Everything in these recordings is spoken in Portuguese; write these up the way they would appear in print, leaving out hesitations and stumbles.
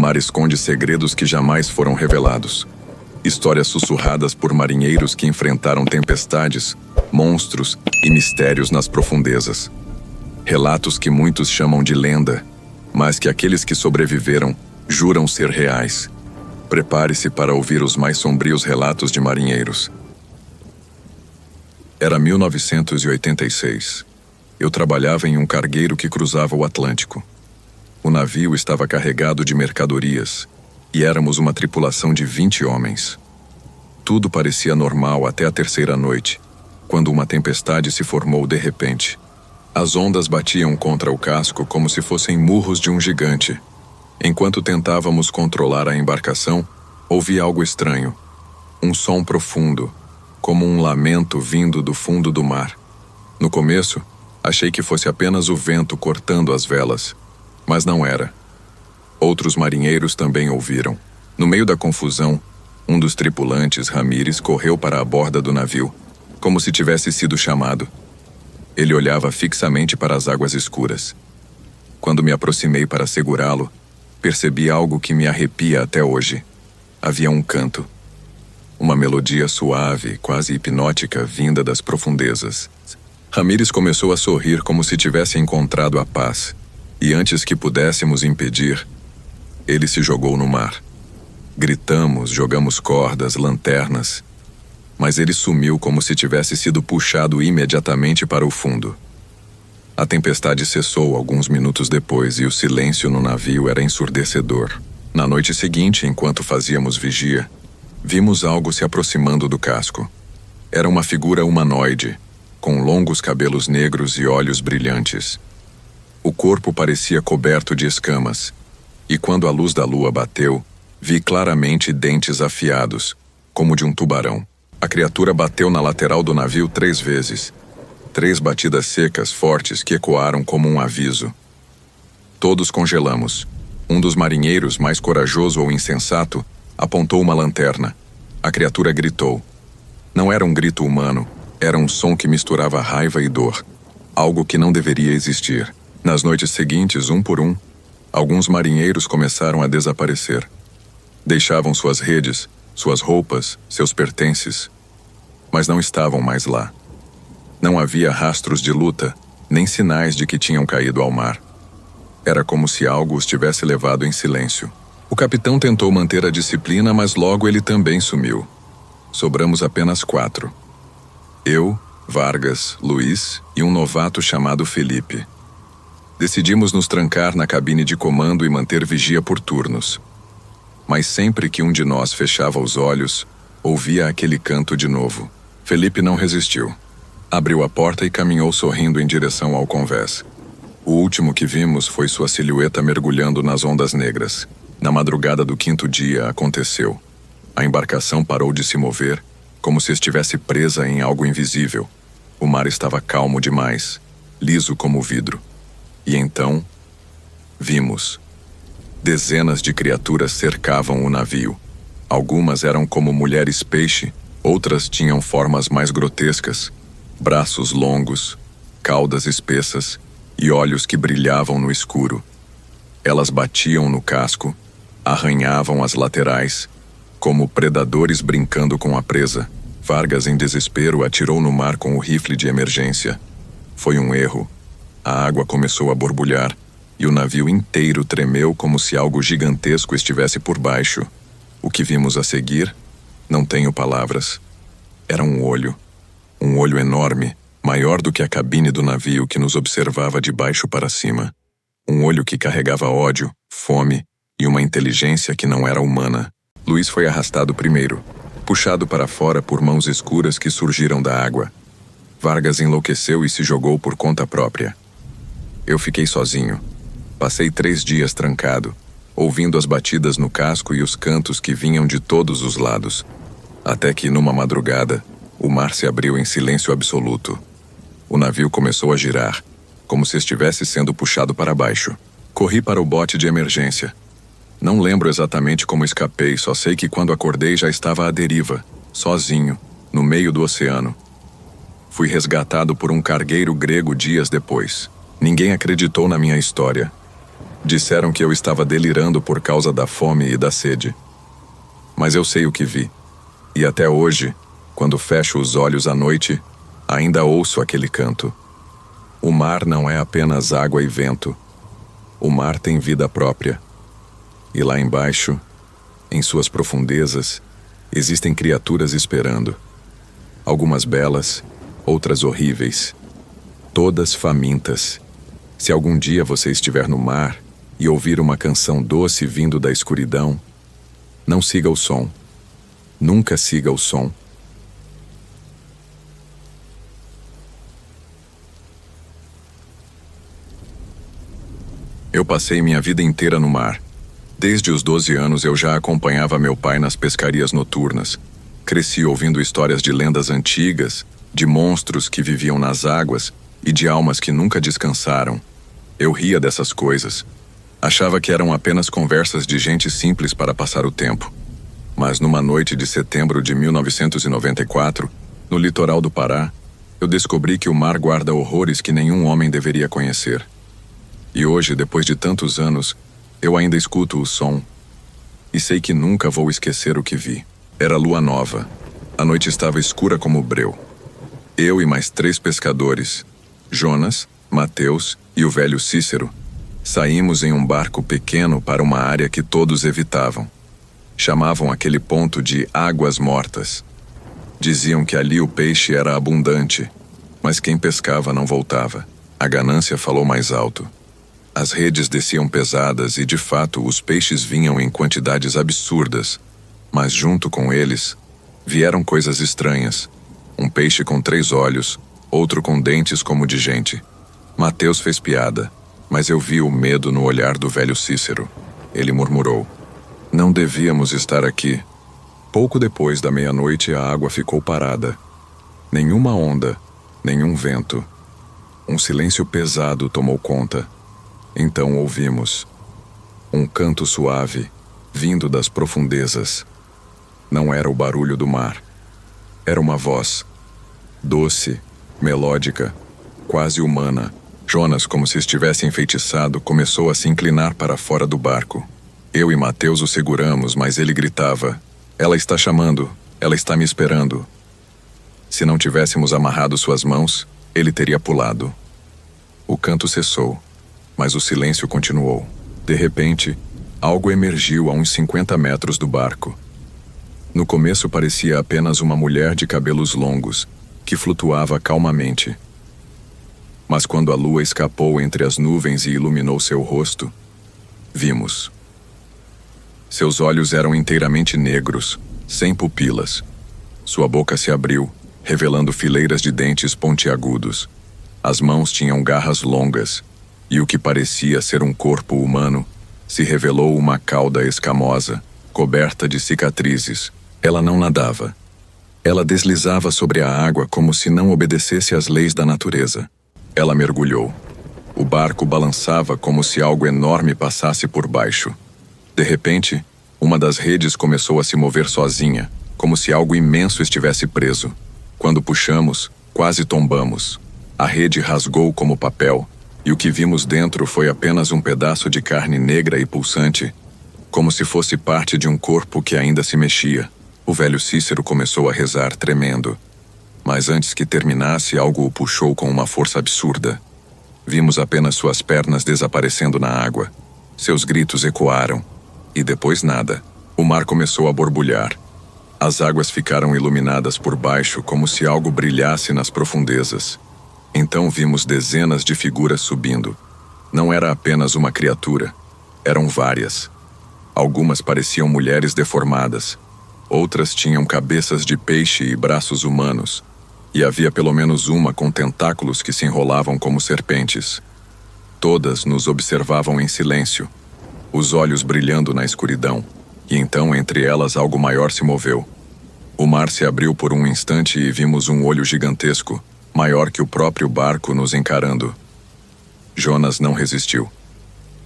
mar esconde segredos que jamais foram revelados. Histórias sussurradas por marinheiros que enfrentaram tempestades, monstros e mistérios nas profundezas. Relatos que muitos chamam de lenda, mas que aqueles que sobreviveram juram ser reais. Prepare-se para ouvir os mais sombrios relatos de marinheiros. Era 1986. Eu trabalhava em um cargueiro que cruzava o Atlântico. O navio estava carregado de mercadorias e éramos uma tripulação de 20 homens. Tudo parecia normal até a terceira noite, quando uma tempestade se formou de repente. As ondas batiam contra o casco como se fossem murros de um gigante. Enquanto tentávamos controlar a embarcação, ouvi algo estranho. Um som profundo, como um lamento vindo do fundo do mar. No começo, achei que fosse apenas o vento cortando as velas, mas não era. Outros marinheiros também ouviram. No meio da confusão, um dos tripulantes, Ramírez, correu para a borda do navio, como se tivesse sido chamado. Ele olhava fixamente para as águas escuras. Quando me aproximei para segurá-lo, percebi algo que me arrepia até hoje. Havia um canto. Uma melodia suave, quase hipnótica, vinda das profundezas. Ramírez começou a sorrir como se tivesse encontrado a paz, e antes que pudéssemos impedir, ele se jogou no mar. Gritamos, jogamos cordas, lanternas, mas ele sumiu como se tivesse sido puxado imediatamente para o fundo. A tempestade cessou alguns minutos depois e o silêncio no navio era ensurdecedor. Na noite seguinte, enquanto fazíamos vigia, vimos algo se aproximando do casco. Era uma figura humanoide, com longos cabelos negros e olhos brilhantes. O corpo parecia coberto de escamas, e quando a luz da lua bateu, vi claramente dentes afiados, como de um tubarão. A criatura bateu na lateral do navio 3 vezes. 3 batidas secas, fortes, que ecoaram como um aviso. Todos congelamos. Um dos marinheiros, mais corajoso ou insensato, apontou uma lanterna. A criatura gritou. Não era um grito humano, era um som que misturava raiva e dor. Algo que não deveria existir. Nas noites seguintes, um por um, alguns marinheiros começaram a desaparecer. Deixavam suas redes, suas roupas, seus pertences, mas não estavam mais lá. Não havia rastros de luta, nem sinais de que tinham caído ao mar. Era como se algo os tivesse levado em silêncio. O capitão tentou manter a disciplina, mas logo ele também sumiu. Sobramos apenas 4. Eu, Vargas, Luiz e um novato chamado Felipe. Decidimos nos trancar na cabine de comando e manter vigia por turnos. Mas sempre que um de nós fechava os olhos, ouvia aquele canto de novo. Felipe não resistiu. Abriu a porta e caminhou sorrindo em direção ao convés. O último que vimos foi sua silhueta mergulhando nas ondas negras. Na madrugada do 5º dia, aconteceu. A embarcação parou de se mover, como se estivesse presa em algo invisível. O mar estava calmo demais, liso como vidro. E então, vimos. Dezenas de criaturas cercavam o navio. Algumas eram como mulheres peixe, outras tinham formas mais grotescas, braços longos, caudas espessas e olhos que brilhavam no escuro. Elas batiam no casco, arranhavam as laterais, como predadores brincando com a presa. Vargas, em desespero, atirou no mar com o rifle de emergência. Foi um erro. A água começou a borbulhar, e o navio inteiro tremeu como se algo gigantesco estivesse por baixo. O que vimos a seguir? Não tenho palavras. Era um olho enorme, maior do que a cabine do navio que nos observava de baixo para cima. Um olho que carregava ódio, fome e uma inteligência que não era humana. Luiz foi arrastado primeiro, puxado para fora por mãos escuras que surgiram da água. Vargas enlouqueceu e se jogou por conta própria. Eu fiquei sozinho. Passei 3 dias trancado, ouvindo as batidas no casco e os cantos que vinham de todos os lados. Até que, numa madrugada, o mar se abriu em silêncio absoluto. O navio começou a girar, como se estivesse sendo puxado para baixo. Corri para o bote de emergência. Não lembro exatamente como escapei, só sei que quando acordei já estava à deriva, sozinho, no meio do oceano. Fui resgatado por um cargueiro grego dias depois. Ninguém acreditou na minha história. Disseram que eu estava delirando por causa da fome e da sede. Mas eu sei o que vi. E até hoje, quando fecho os olhos à noite, ainda ouço aquele canto. O mar não é apenas água e vento. O mar tem vida própria. E lá embaixo, em suas profundezas, existem criaturas esperando. Algumas belas, outras horríveis. Todas famintas. Se algum dia você estiver no mar e ouvir uma canção doce vindo da escuridão, não siga o som. Nunca siga o som. Eu passei minha vida inteira no mar. Desde os 12 anos eu já acompanhava meu pai nas pescarias noturnas. Cresci ouvindo histórias de lendas antigas, de monstros que viviam nas águas e de almas que nunca descansaram. Eu ria dessas coisas. Achava que eram apenas conversas de gente simples para passar o tempo. Mas numa noite de setembro de 1994, no litoral do Pará, eu descobri que o mar guarda horrores que nenhum homem deveria conhecer. E hoje, depois de tantos anos, eu ainda escuto o som. E sei que nunca vou esquecer o que vi. Era lua nova. A noite estava escura como breu. Eu e mais 3 pescadores, Jonas, Mateus e o velho Cícero, saímos em um barco pequeno para uma área que todos evitavam. Chamavam aquele ponto de Águas Mortas. Diziam que ali o peixe era abundante, mas quem pescava não voltava. A ganância falou mais alto. As redes desciam pesadas e, de fato, os peixes vinham em quantidades absurdas. Mas junto com eles, vieram coisas estranhas. Um peixe com 3 olhos, outro com dentes como de gente. Mateus fez piada, mas eu vi o medo no olhar do velho Cícero. Ele murmurou: "Não devíamos estar aqui." Pouco depois da meia-noite, a água ficou parada. Nenhuma onda, nenhum vento. Um silêncio pesado tomou conta. Então ouvimos um canto suave, vindo das profundezas. Não era o barulho do mar. Era uma voz, doce, melódica, quase humana. Jonas, como se estivesse enfeitiçado, começou a se inclinar para fora do barco. Eu e Mateus o seguramos, mas ele gritava: "Ela está chamando, ela está me esperando." Se não tivéssemos amarrado suas mãos, ele teria pulado. O canto cessou, mas o silêncio continuou. De repente, algo emergiu a uns 50 metros do barco. No começo parecia apenas uma mulher de cabelos longos, que flutuava calmamente. Mas quando a lua escapou entre as nuvens e iluminou seu rosto, vimos. Seus olhos eram inteiramente negros, sem pupilas. Sua boca se abriu, revelando fileiras de dentes pontiagudos. As mãos tinham garras longas, e o que parecia ser um corpo humano se revelou uma cauda escamosa, coberta de cicatrizes. Ela não nadava. Ela deslizava sobre a água como se não obedecesse às leis da natureza. Ela mergulhou. O barco balançava como se algo enorme passasse por baixo. De repente, uma das redes começou a se mover sozinha, como se algo imenso estivesse preso. Quando puxamos, quase tombamos. A rede rasgou como papel, e o que vimos dentro foi apenas um pedaço de carne negra e pulsante, como se fosse parte de um corpo que ainda se mexia. O velho Cícero começou a rezar, tremendo. Mas antes que terminasse, algo o puxou com uma força absurda. Vimos apenas suas pernas desaparecendo na água. Seus gritos ecoaram. E depois nada. O mar começou a borbulhar. As águas ficaram iluminadas por baixo como se algo brilhasse nas profundezas. Então vimos dezenas de figuras subindo. Não era apenas uma criatura. Eram várias. Algumas pareciam mulheres deformadas. Outras tinham cabeças de peixe e braços humanos. E havia pelo menos uma com tentáculos que se enrolavam como serpentes. Todas nos observavam em silêncio, os olhos brilhando na escuridão. E então, entre elas, algo maior se moveu. O mar se abriu por um instante e vimos um olho gigantesco, maior que o próprio barco, nos encarando. Jonas não resistiu.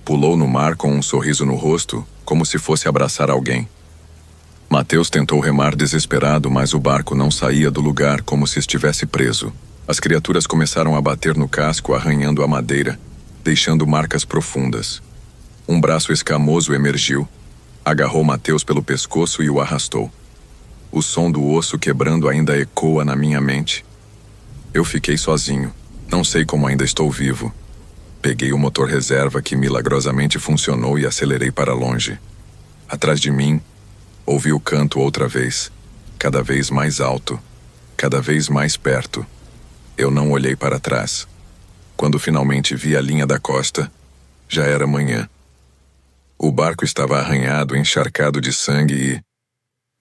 Pulou no mar com um sorriso no rosto, como se fosse abraçar alguém. Mateus tentou remar desesperado, mas o barco não saía do lugar, como se estivesse preso. As criaturas começaram a bater no casco, arranhando a madeira, deixando marcas profundas. Um braço escamoso emergiu, agarrou Mateus pelo pescoço e o arrastou. O som do osso quebrando ainda ecoa na minha mente. Eu fiquei sozinho. Não sei como ainda estou vivo. Peguei o motor reserva que milagrosamente funcionou e acelerei para longe. Atrás de mim, ouvi o canto outra vez, cada vez mais alto, cada vez mais perto. Eu não olhei para trás. Quando finalmente vi a linha da costa, já era manhã. O barco estava arranhado, encharcado de sangue e...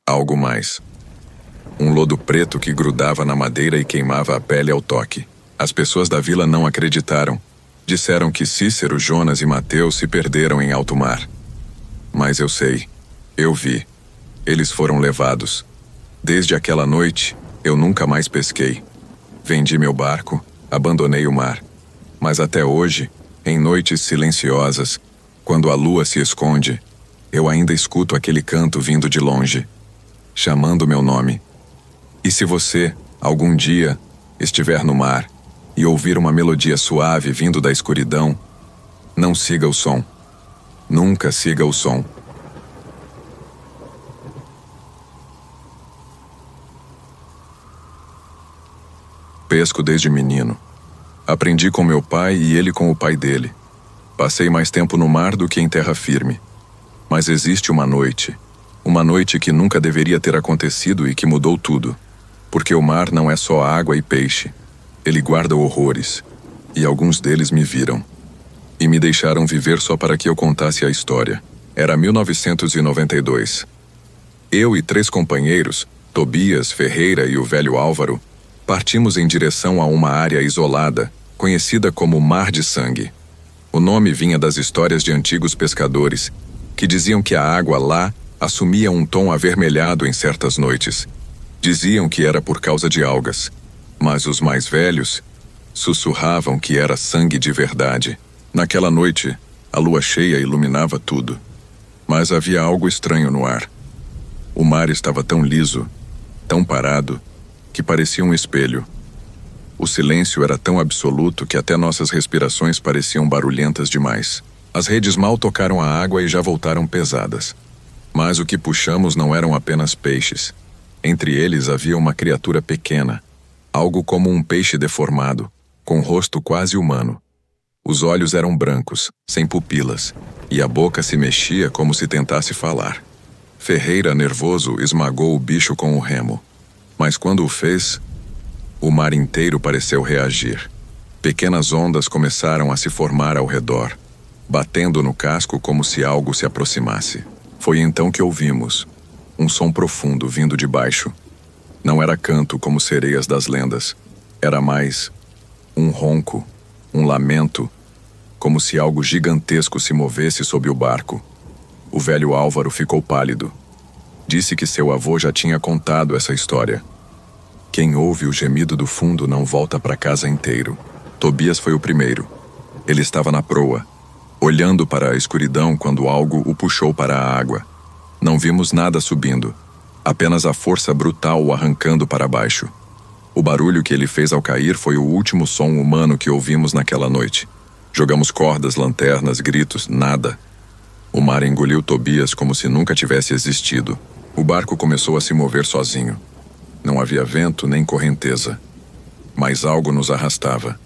algo mais. Um lodo preto que grudava na madeira e queimava a pele ao toque. As pessoas da vila não acreditaram. Disseram que Cícero, Jonas e Mateus se perderam em alto mar. Mas eu sei. Eu vi. Eles foram levados. Desde aquela noite, eu nunca mais pesquei. Vendi meu barco, abandonei o mar. Mas até hoje, em noites silenciosas, quando a lua se esconde, eu ainda escuto aquele canto vindo de longe, chamando meu nome. E se você, algum dia, estiver no mar e ouvir uma melodia suave vindo da escuridão, não siga o som. Nunca siga o som. Pesco desde menino. Aprendi com meu pai e ele com o pai dele. Passei mais tempo no mar do que em terra firme. Mas existe uma noite que nunca deveria ter acontecido e que mudou tudo. Porque o mar não é só água e peixe. Ele guarda horrores. E alguns deles me viram. E me deixaram viver só para que eu contasse a história. Era 1992. Eu e 3 companheiros, Tobias, Ferreira e o velho Álvaro, partimos em direção a uma área isolada, conhecida como Mar de Sangue. O nome vinha das histórias de antigos pescadores, que diziam que a água lá assumia um tom avermelhado em certas noites. Diziam que era por causa de algas, mas os mais velhos sussurravam que era sangue de verdade. Naquela noite, a lua cheia iluminava tudo, mas havia algo estranho no ar. O mar estava tão liso, tão parado, que parecia um espelho. O silêncio era tão absoluto que até nossas respirações pareciam barulhentas demais. As redes mal tocaram a água e já voltaram pesadas. Mas o que puxamos não eram apenas peixes. Entre eles havia uma criatura pequena, algo como um peixe deformado, com rosto quase humano. Os olhos eram brancos, sem pupilas, e a boca se mexia como se tentasse falar. Ferreira, nervoso, esmagou o bicho com o remo. Mas quando o fez, o mar inteiro pareceu reagir. Pequenas ondas começaram a se formar ao redor, batendo no casco como se algo se aproximasse. Foi então que ouvimos um som profundo vindo de baixo. Não era canto como sereias das lendas. Era mais um ronco, um lamento, como se algo gigantesco se movesse sob o barco. O velho Álvaro ficou pálido. Disse que seu avô já tinha contado essa história. Quem ouve o gemido do fundo não volta para casa inteiro. Tobias foi o primeiro. Ele estava na proa, olhando para a escuridão quando algo o puxou para a água. Não vimos nada subindo, apenas a força brutal o arrancando para baixo. O barulho que ele fez ao cair foi o último som humano que ouvimos naquela noite. Jogamos cordas, lanternas, gritos, nada. O mar engoliu Tobias como se nunca tivesse existido. O barco começou a se mover sozinho. Não havia vento nem correnteza, mas algo nos arrastava.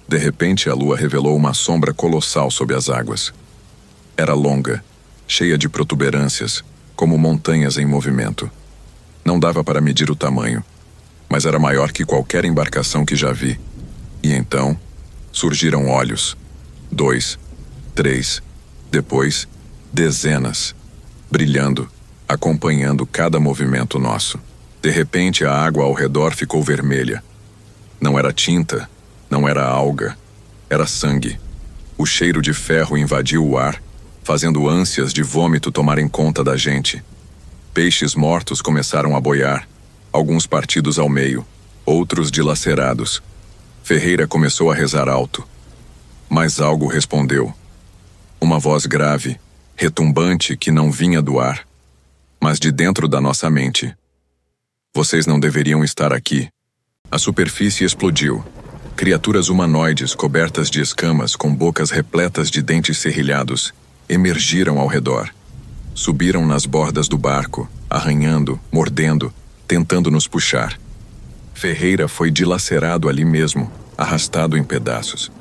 De repente, a lua revelou uma sombra colossal sob as águas. Era longa, cheia de protuberâncias, como montanhas em movimento. Não dava para medir o tamanho, mas era maior que qualquer embarcação que já vi. E então, surgiram olhos. 2, 3, depois, dezenas, brilhando, acompanhando cada movimento nosso. De repente, a água ao redor ficou vermelha. Não era tinta, não era alga, era sangue. O cheiro de ferro invadiu o ar, fazendo ânsias de vômito tomarem conta da gente. Peixes mortos começaram a boiar, alguns partidos ao meio, outros dilacerados. Ferreira começou a rezar alto. Mas algo respondeu. Uma voz grave, retumbante que não vinha do ar, mas de dentro da nossa mente. Vocês não deveriam estar aqui. A superfície explodiu. Criaturas humanoides cobertas de escamas com bocas repletas de dentes serrilhados Emergiram ao redor. Subiram nas bordas do barco, arranhando, mordendo, tentando nos puxar. Ferreira foi dilacerado ali mesmo, arrastado em pedaços.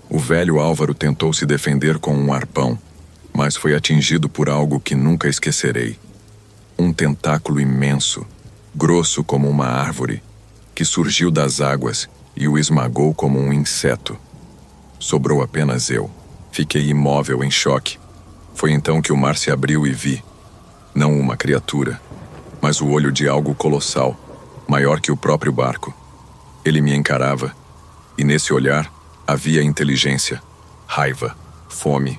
O velho Álvaro tentou se defender com um arpão, mas foi atingido por algo que nunca esquecerei. Um tentáculo imenso, grosso como uma árvore, que surgiu das águas e o esmagou como um inseto. Sobrou apenas eu. Fiquei imóvel em choque. Foi então que o mar se abriu e vi, não uma criatura, mas o olho de algo colossal, maior que o próprio barco. Ele me encarava, e nesse olhar havia inteligência, raiva, fome.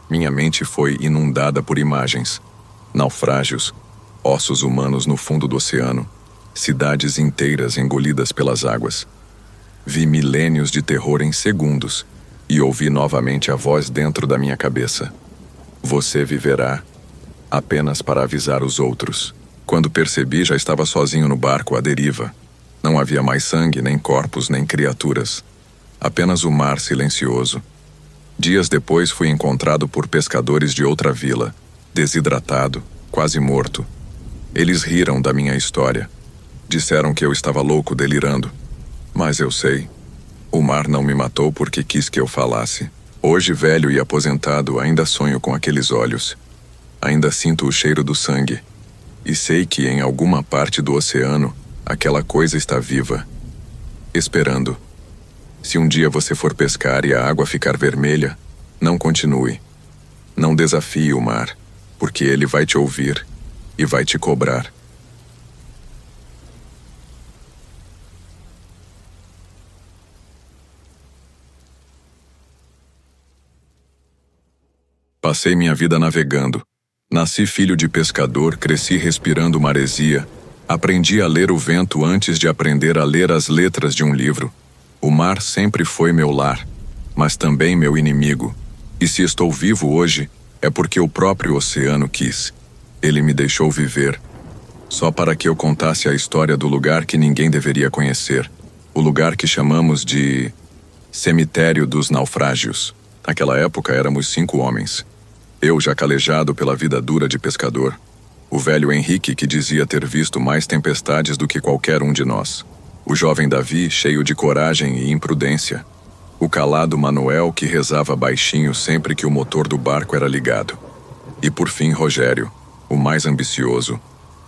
Minha mente foi inundada por imagens, naufrágios, ossos humanos no fundo do oceano, cidades inteiras engolidas pelas águas. Vi milênios de terror em segundos e ouvi novamente a voz dentro da minha cabeça. Você viverá apenas para avisar os outros. Quando percebi, já estava sozinho no barco à deriva. Não havia mais sangue, nem corpos, nem criaturas. Apenas o mar silencioso. Dias depois fui encontrado por pescadores de outra vila, desidratado, quase morto. Eles riram da minha história. Disseram que eu estava louco, delirando. Mas eu sei. O mar não me matou porque quis que eu falasse. Hoje, velho e aposentado, ainda sonho com aqueles olhos. Ainda sinto o cheiro do sangue. E sei que em alguma parte do oceano, aquela coisa está viva. Esperando. Se um dia você for pescar e a água ficar vermelha, não continue. Não desafie o mar, porque ele vai te ouvir e vai te cobrar. Passei minha vida navegando. Nasci filho de pescador, cresci respirando maresia. Aprendi a ler o vento antes de aprender a ler as letras de um livro. O mar sempre foi meu lar, mas também meu inimigo. E se estou vivo hoje, é porque o próprio oceano quis. Ele me deixou viver, só para que eu contasse a história do lugar que ninguém deveria conhecer. O lugar que chamamos de Cemitério dos Naufrágios. Naquela época éramos 5 homens. Eu, já calejado pela vida dura de pescador. O velho Henrique, que dizia ter visto mais tempestades do que qualquer um de nós. O jovem Davi, cheio de coragem e imprudência. O calado Manuel, que rezava baixinho sempre que o motor do barco era ligado. E por fim Rogério, o mais ambicioso,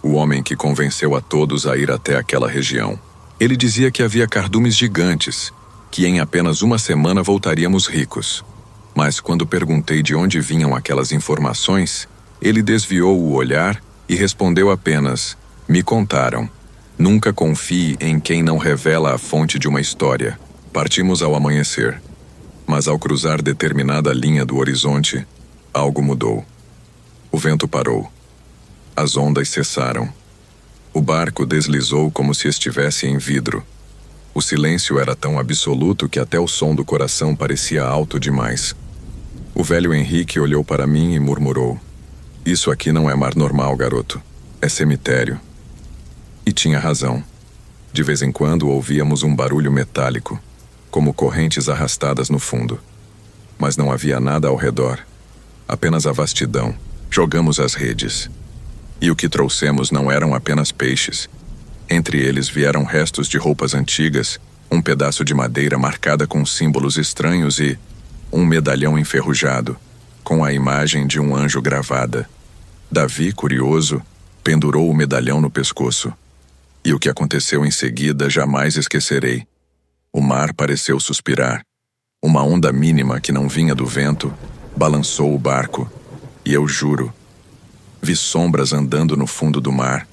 o homem que convenceu a todos a ir até aquela região. Ele dizia que havia cardumes gigantes, que em apenas uma semana voltaríamos ricos. Mas quando perguntei de onde vinham aquelas informações, ele desviou o olhar e respondeu apenas: "Me contaram. Nunca confie em quem não revela a fonte de uma história." Partimos ao amanhecer, mas ao cruzar determinada linha do horizonte, algo mudou. O vento parou. As ondas cessaram. O barco deslizou como se estivesse em vidro. O silêncio era tão absoluto que até o som do coração parecia alto demais. O velho Henrique olhou para mim e murmurou: "Isso aqui não é mar normal, garoto. É cemitério." E tinha razão. De vez em quando ouvíamos um barulho metálico, como correntes arrastadas no fundo. Mas não havia nada ao redor. Apenas a vastidão. Jogamos as redes. E o que trouxemos não eram apenas peixes. Entre eles vieram restos de roupas antigas, um pedaço de madeira marcada com símbolos estranhos e um medalhão enferrujado, com a imagem de um anjo gravada. Davi, curioso, pendurou o medalhão no pescoço. E o que aconteceu em seguida jamais esquecerei. O mar pareceu suspirar. Uma onda mínima que não vinha do vento balançou o barco. E eu juro, vi sombras andando no fundo do mar,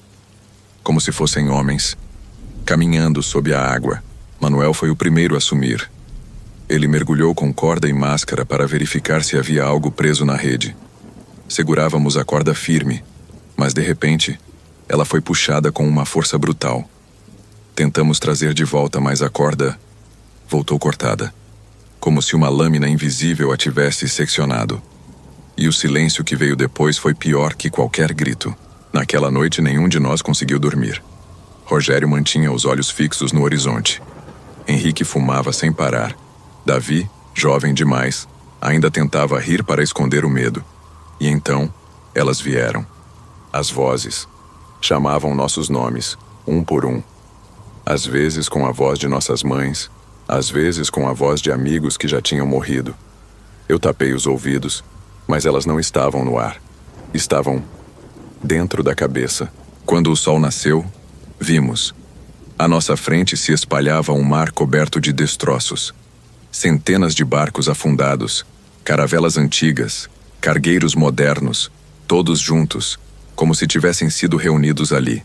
como se fossem homens, caminhando sob a água. Manuel foi o primeiro a sumir. Ele mergulhou com corda e máscara para verificar se havia algo preso na rede. Segurávamos a corda firme, mas de repente, ela foi puxada com uma força brutal. Tentamos trazer de volta, mas a corda voltou cortada, como se uma lâmina invisível a tivesse seccionado. E o silêncio que veio depois foi pior que qualquer grito. Naquela noite, nenhum de nós conseguiu dormir. Rogério mantinha os olhos fixos no horizonte. Henrique fumava sem parar. Davi, jovem demais, ainda tentava rir para esconder o medo. E então, elas vieram. As vozes. Chamavam nossos nomes, um por um. Às vezes com a voz de nossas mães, às vezes com a voz de amigos que já tinham morrido. Eu tapei os ouvidos, mas elas não estavam no ar. Estavam dentro da cabeça. Quando o sol nasceu, vimos. À nossa frente se espalhava um mar coberto de destroços. Centenas de barcos afundados, caravelas antigas, cargueiros modernos, todos juntos, como se tivessem sido reunidos ali.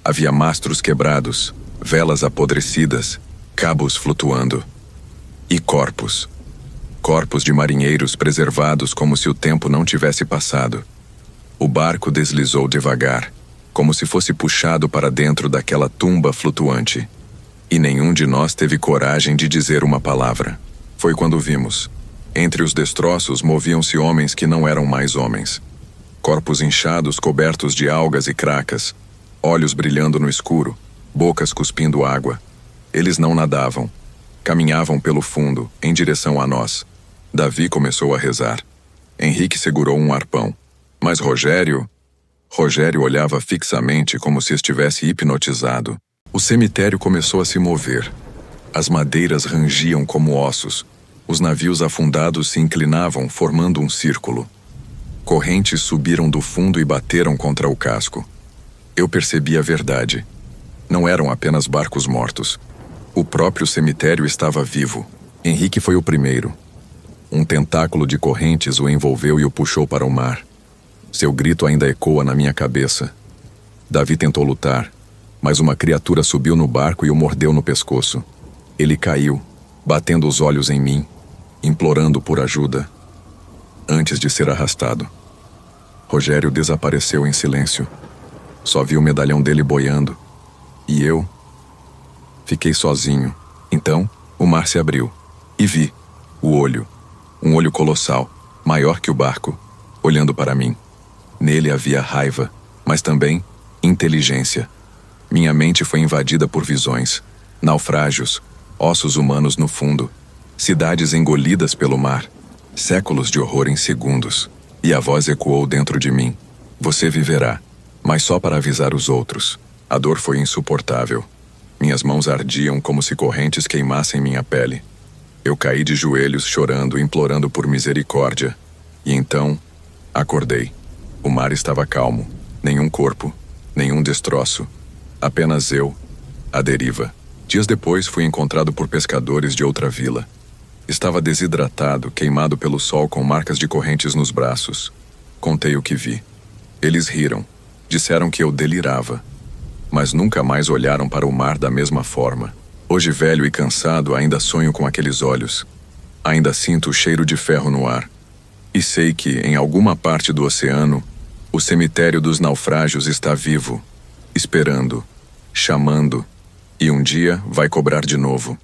Havia mastros quebrados, velas apodrecidas, cabos flutuando. E corpos. Corpos de marinheiros preservados como se o tempo não tivesse passado. O barco deslizou devagar, como se fosse puxado para dentro daquela tumba flutuante. E nenhum de nós teve coragem de dizer uma palavra. Foi quando vimos. Entre os destroços moviam-se homens que não eram mais homens. Corpos inchados cobertos de algas e cracas, olhos brilhando no escuro, bocas cuspindo água. Eles não nadavam. Caminhavam pelo fundo, em direção a nós. Davi começou a rezar. Henrique segurou um arpão. Mas Rogério olhava fixamente como se estivesse hipnotizado. O cemitério começou a se mover. As madeiras rangiam como ossos. Os navios afundados se inclinavam, formando um círculo. Correntes subiram do fundo e bateram contra o casco. Eu percebi a verdade. Não eram apenas barcos mortos. O próprio cemitério estava vivo. Henrique foi o primeiro. Um tentáculo de correntes o envolveu e o puxou para o mar. Seu grito ainda ecoa na minha cabeça. Davi tentou lutar, mas uma criatura subiu no barco e o mordeu no pescoço. Ele caiu, batendo os olhos em mim, implorando por ajuda, antes de ser arrastado. Rogério desapareceu em silêncio. Só vi o medalhão dele boiando. E eu fiquei sozinho. Então, o mar se abriu. E vi o olho. Um olho colossal, maior que o barco, olhando para mim. Nele havia raiva, mas também inteligência. Minha mente foi invadida por visões, naufrágios, ossos humanos no fundo, cidades engolidas pelo mar, séculos de horror em segundos. E a voz ecoou dentro de mim. Você viverá, mas só para avisar os outros. A dor foi insuportável. Minhas mãos ardiam como se correntes queimassem minha pele. Eu caí de joelhos chorando, implorando por misericórdia. E então, acordei. O mar estava calmo. Nenhum corpo, nenhum destroço. Apenas eu, à deriva. Dias depois fui encontrado por pescadores de outra vila. Estava desidratado, queimado pelo sol com marcas de correntes nos braços. Contei o que vi. Eles riram. Disseram que eu delirava. Mas nunca mais olharam para o mar da mesma forma. Hoje velho e cansado, ainda sonho com aqueles olhos. Ainda sinto o cheiro de ferro no ar. E sei que, em alguma parte do oceano, o cemitério dos naufrágios está vivo, esperando, chamando, e um dia vai cobrar de novo.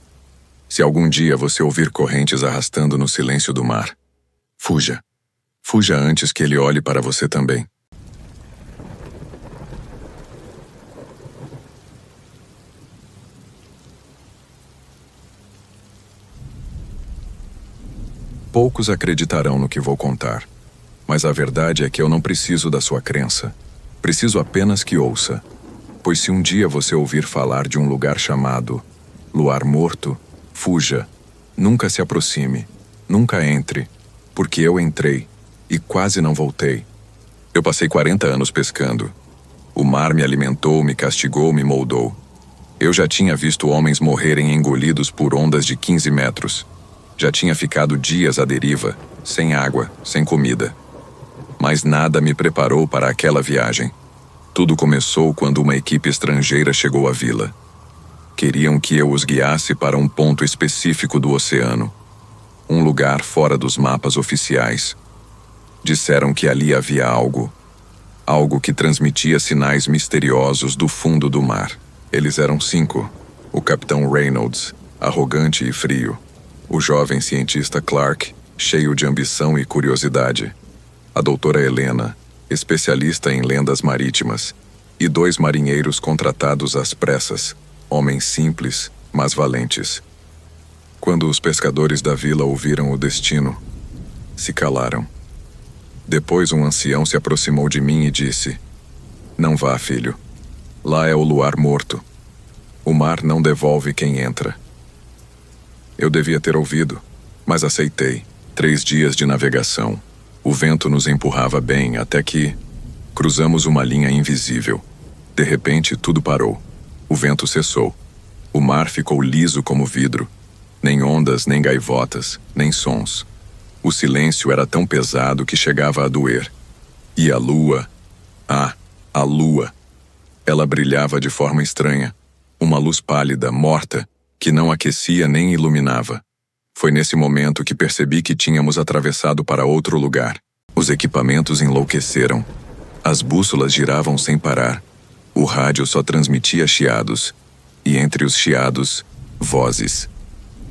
Se algum dia você ouvir correntes arrastando no silêncio do mar, fuja. Fuja antes que ele olhe para você também. Poucos acreditarão no que vou contar, mas a verdade é que eu não preciso da sua crença. Preciso apenas que ouça. Pois se um dia você ouvir falar de um lugar chamado Luar Morto, fuja. Nunca se aproxime. Nunca entre. Porque eu entrei e quase não voltei. Eu passei 40 anos pescando. O mar me alimentou, me castigou, me moldou. Eu já tinha visto homens morrerem engolidos por ondas de 15 metros. Já tinha ficado dias à deriva, sem água, sem comida. Mas nada me preparou para aquela viagem. Tudo começou quando uma equipe estrangeira chegou à vila. Queriam que eu os guiasse para um ponto específico do oceano. Um lugar fora dos mapas oficiais. Disseram que ali havia algo. Algo que transmitia sinais misteriosos do fundo do mar. Eles eram 5. O capitão Reynolds, arrogante e frio. O jovem cientista Clark, cheio de ambição e curiosidade. A doutora Helena, especialista em lendas marítimas. E 2 marinheiros contratados às pressas, homens simples, mas valentes. Quando os pescadores da vila ouviram o destino, se calaram. Depois um ancião se aproximou de mim e disse: "Não vá, filho. Lá é o luar morto. O mar não devolve quem entra." Eu devia ter ouvido, mas aceitei. 3 dias de navegação. O vento nos empurrava bem até que cruzamos uma linha invisível. De repente, tudo parou. O vento cessou. O mar ficou liso como vidro. Nem ondas, nem gaivotas, nem sons. O silêncio era tão pesado que chegava a doer. E a lua... a lua! Ela brilhava de forma estranha. Uma luz pálida, morta, que não aquecia nem iluminava. Foi nesse momento que percebi que tínhamos atravessado para outro lugar. Os equipamentos enlouqueceram. As bússolas giravam sem parar. O rádio só transmitia chiados. E entre os chiados, vozes.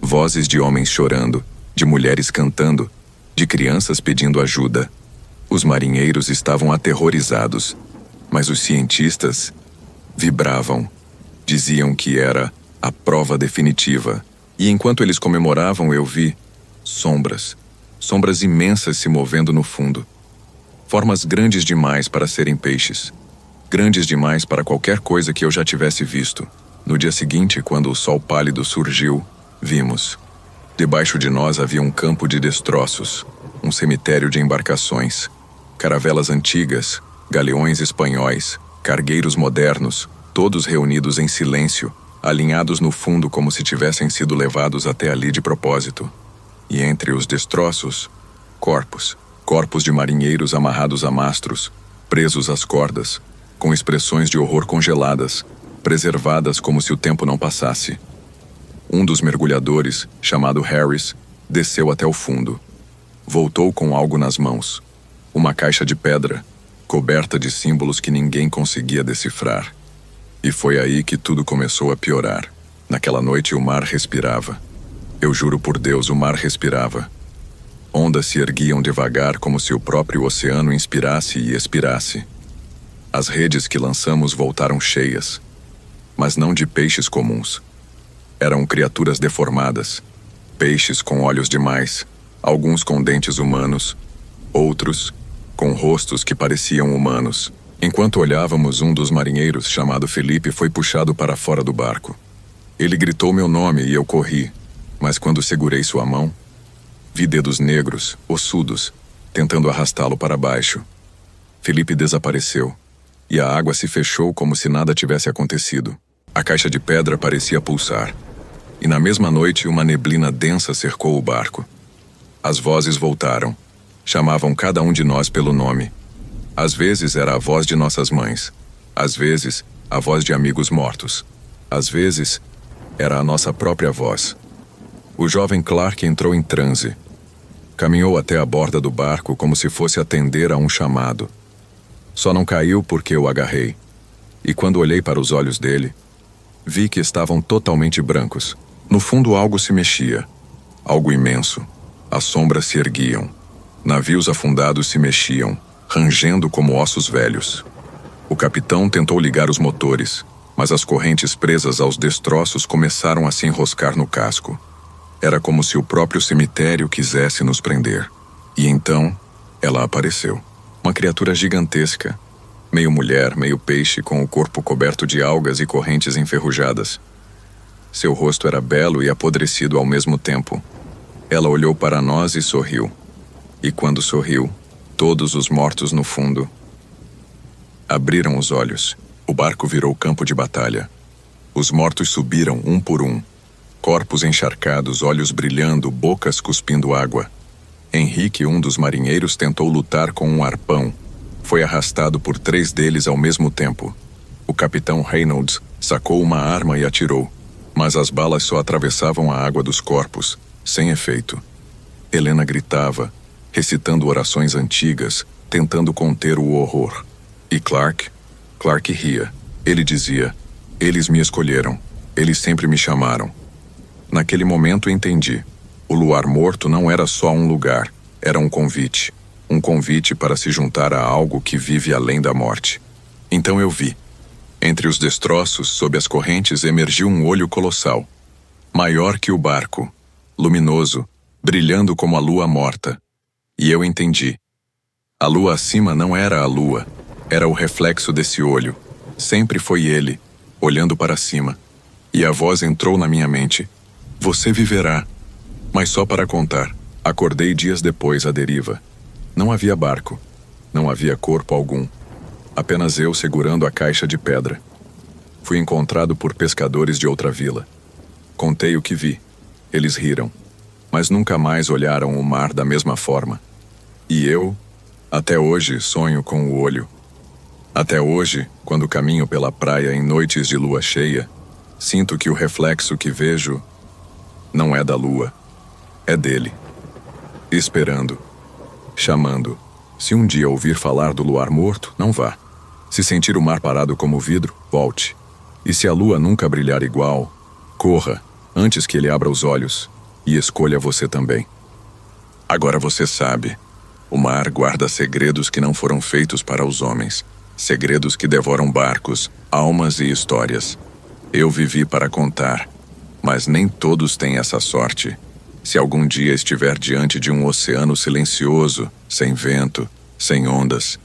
Vozes de homens chorando, de mulheres cantando, de crianças pedindo ajuda. Os marinheiros estavam aterrorizados, mas os cientistas vibravam. Diziam que era a prova definitiva. E enquanto eles comemoravam, eu vi sombras. Sombras imensas se movendo no fundo. Formas grandes demais para serem peixes. Grandes demais para qualquer coisa que eu já tivesse visto. No dia seguinte, quando o sol pálido surgiu, vimos. Debaixo de nós havia um campo de destroços, um cemitério de embarcações, caravelas antigas, galeões espanhóis, cargueiros modernos, todos reunidos em silêncio, alinhados no fundo como se tivessem sido levados até ali de propósito. E entre os destroços, corpos de marinheiros amarrados a mastros, presos às cordas, com expressões de horror congeladas, preservadas como se o tempo não passasse. Um dos mergulhadores, chamado Harris, desceu até o fundo. Voltou com algo nas mãos. Uma caixa de pedra, coberta de símbolos que ninguém conseguia decifrar. E foi aí que tudo começou a piorar. Naquela noite o mar respirava. Eu juro por Deus, o mar respirava. Ondas se erguiam devagar como se o próprio oceano inspirasse e expirasse. As redes que lançamos voltaram cheias, mas não de peixes comuns. Eram criaturas deformadas, peixes com olhos demais, alguns com dentes humanos, outros com rostos que pareciam humanos. Enquanto olhávamos, um dos marinheiros, chamado Felipe, foi puxado para fora do barco. Ele gritou meu nome e eu corri, mas quando segurei sua mão, vi dedos negros, ossudos, tentando arrastá-lo para baixo. Felipe desapareceu, e a água se fechou como se nada tivesse acontecido. A caixa de pedra parecia pulsar, e na mesma noite uma neblina densa cercou o barco. As vozes voltaram, chamavam cada um de nós pelo nome. Às vezes era a voz de nossas mães, às vezes a voz de amigos mortos, às vezes era a nossa própria voz. O jovem Clark entrou em transe. Caminhou até a borda do barco como se fosse atender a um chamado. Só não caiu porque eu agarrei. E quando olhei para os olhos dele, vi que estavam totalmente brancos. No fundo algo se mexia. Algo imenso. As sombras se erguiam. Navios afundados se mexiam, rangendo como ossos velhos. O capitão tentou ligar os motores, mas as correntes presas aos destroços começaram a se enroscar no casco. Era como se o próprio cemitério quisesse nos prender. E então, ela apareceu. Uma criatura gigantesca, meio mulher, meio peixe, com o corpo coberto de algas e correntes enferrujadas. Seu rosto era belo e apodrecido ao mesmo tempo. Ela olhou para nós e sorriu. E quando sorriu, todos os mortos no fundo abriram os olhos. O barco virou campo de batalha. Os mortos subiram um por um. Corpos encharcados, olhos brilhando, bocas cuspindo água. Henrique, um dos marinheiros, tentou lutar com um arpão. Foi arrastado por 3 deles ao mesmo tempo. O capitão Reynolds sacou uma arma e atirou, mas as balas só atravessavam a água dos corpos, sem efeito. Helena gritava, recitando orações antigas, tentando conter o horror. E Clark ria. Ele dizia: "Eles me escolheram. Eles sempre me chamaram." Naquele momento entendi. O luar morto não era só um lugar, era um convite. Um convite para se juntar a algo que vive além da morte. Então eu vi. Entre os destroços, sob as correntes, emergiu um olho colossal. Maior que o barco, luminoso, brilhando como a lua morta. E eu entendi. A lua acima não era a lua, era o reflexo desse olho. Sempre foi ele, olhando para cima. E a voz entrou na minha mente. Você viverá. Mas só para contar, acordei dias depois à deriva. Não havia barco, não havia corpo algum. Apenas eu segurando a caixa de pedra. Fui encontrado por pescadores de outra vila. Contei o que vi. Eles riram, mas nunca mais olharam o mar da mesma forma. E eu, até hoje, sonho com o olho. Até hoje, quando caminho pela praia em noites de lua cheia, sinto que o reflexo que vejo não é da lua, é dele. Esperando, chamando. Se um dia ouvir falar do luar morto, não vá. Se sentir o mar parado como vidro, volte. E se a lua nunca brilhar igual, corra, antes que ele abra os olhos, e escolha você também. Agora você sabe, o mar guarda segredos que não foram feitos para os homens, segredos que devoram barcos, almas e histórias. Eu vivi para contar, mas nem todos têm essa sorte. Se algum dia estiver diante de um oceano silencioso, sem vento, sem ondas,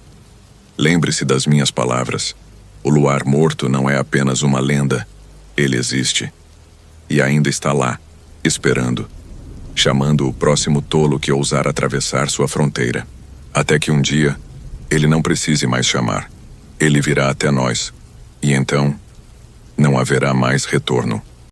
lembre-se das minhas palavras. O luar morto não é apenas uma lenda. Ele existe. E ainda está lá, esperando, chamando o próximo tolo que ousar atravessar sua fronteira. Até que um dia, ele não precise mais chamar. Ele virá até nós. E então, não haverá mais retorno.